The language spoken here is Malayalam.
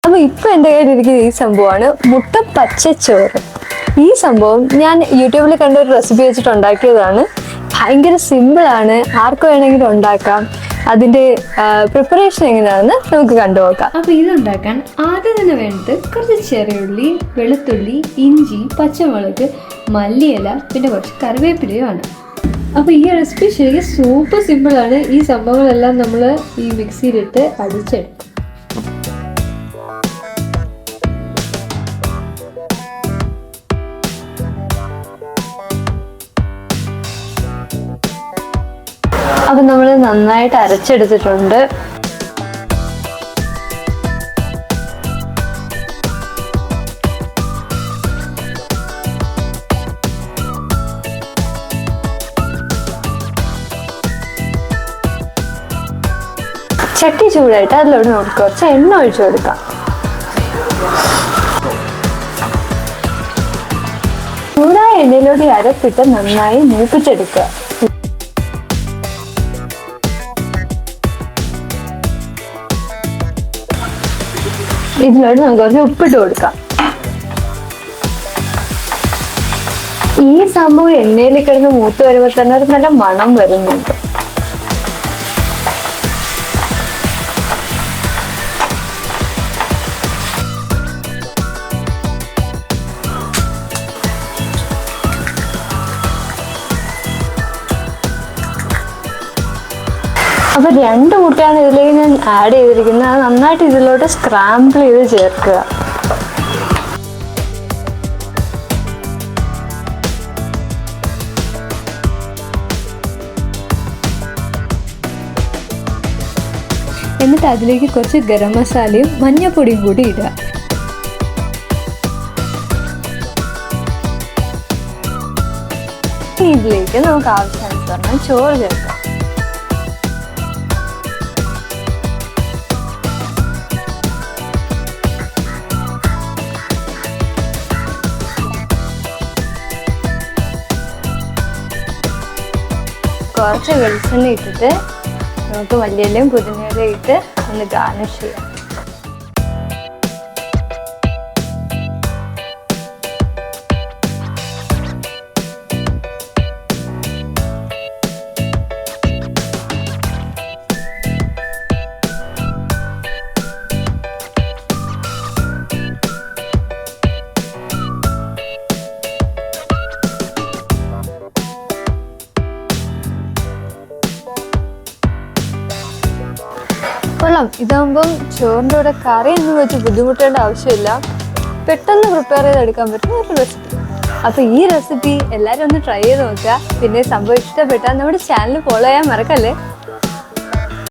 അപ്പൊ ഇപ്പൊ എന്റെ കയ്യിലിരിക്കുന്ന ഈ സംഭവമാണ് മുട്ട പച്ചച്ചോറ്. ഈ സംഭവം ഞാൻ യൂട്യൂബിൽ കണ്ട ഒരു റെസിപ്പി വെച്ചിട്ട് ഉണ്ടാക്കിയതാണ്. ഭയങ്കര സിമ്പിൾ ആണ്, ആർക്ക് വേണമെങ്കിലും ഉണ്ടാക്കാം. അതിന്റെ പ്രിപ്പറേഷൻ എങ്ങനെയാണെന്ന് നമുക്ക് കണ്ടുനോക്കാം. അപ്പൊ ഇതുണ്ടാക്കാൻ ആദ്യം തന്നെ വേണ്ടത് കുറച്ച് ചെറിയുള്ളി, വെളുത്തുള്ളി, ഇഞ്ചി, പച്ചമുളക്, മല്ലിയില, പിന്നെ കുറച്ച് കറിവേപ്പിലയുമാണ്. അപ്പൊ ഈ റെസിപ്പി ശരിക്കും സൂപ്പർ സിമ്പിൾ ആണ്. ഈ സംഭവങ്ങളെല്ലാം നമ്മൾ ഈ മിക്സിയിലിട്ട് അടിച്ചെടുക്കും. അപ്പൊ നമ്മൾ നന്നായിട്ട് അരച്ചെടുത്തിട്ടുണ്ട്. ചട്ടി ചൂടായിട്ട് അതിലോട്ട് നമുക്ക് കുറച്ച് എണ്ണ ഒഴിച്ചു കൊടുക്കാം. ചൂടായ എണ്ണയിലോട്ട് അരപ്പിട്ട് നന്നായി മൂപ്പിച്ചെടുക്കുക. ഇതിലോട്ട് നമുക്ക് കുറച്ച് ഉപ്പിട്ട് കൊടുക്കാം. ഈ സംഭവം എണ്ണയിൽ കിടന്ന് മൂത്ത് വരുമ്പോൾ തന്നെ ഒരു നല്ല മണം വരുന്നുണ്ട്. അപ്പൊ 2 മുട്ടയാണ് ഇതിലേക്ക് ഞാൻ ആഡ് ചെയ്തിരിക്കുന്നത്. അത് നന്നായിട്ട് ഇതിലോട്ട് സ്ക്രാമ്പിൾ ചെയ്ത് ചേർക്കുക. എന്നിട്ട് അതിലേക്ക് കുറച്ച് ഗരം മസാലയും മഞ്ഞപ്പൊടിയും കൂടി ഇടുക. ഇതിലേക്ക് നമുക്ക് ആവശ്യാനുസരണം ചോറ് ചേർക്കാം. കുറച്ച് വെളിച്ചെണ്ണ ഇട്ടിട്ട് നമുക്ക് മല്ലിയിലയും പുതിനയിലയും ഇട്ട് ഒന്ന് ഗാർണിഷ് ചെയ്യാം. കൊള്ളാം. ഇതാകുമ്പം ചോറിൻ്റെ കൂടെ കറിയൊന്നും വെച്ച് ബുദ്ധിമുട്ടേണ്ട ആവശ്യമില്ല. പെട്ടെന്ന് പ്രിപ്പയർ ചെയ്തെടുക്കാൻ പറ്റുന്ന ഒരു റെസിപ്പി. അപ്പോൾ ഈ റെസിപ്പി എല്ലാവരും ഒന്ന് ട്രൈ ചെയ്ത് നോക്കുക. പിന്നെ സംഭവം ഇഷ്ടപ്പെട്ടാൽ നമ്മുടെ ചാനൽ ഫോളോ ചെയ്യാൻ മറക്കല്ലേ.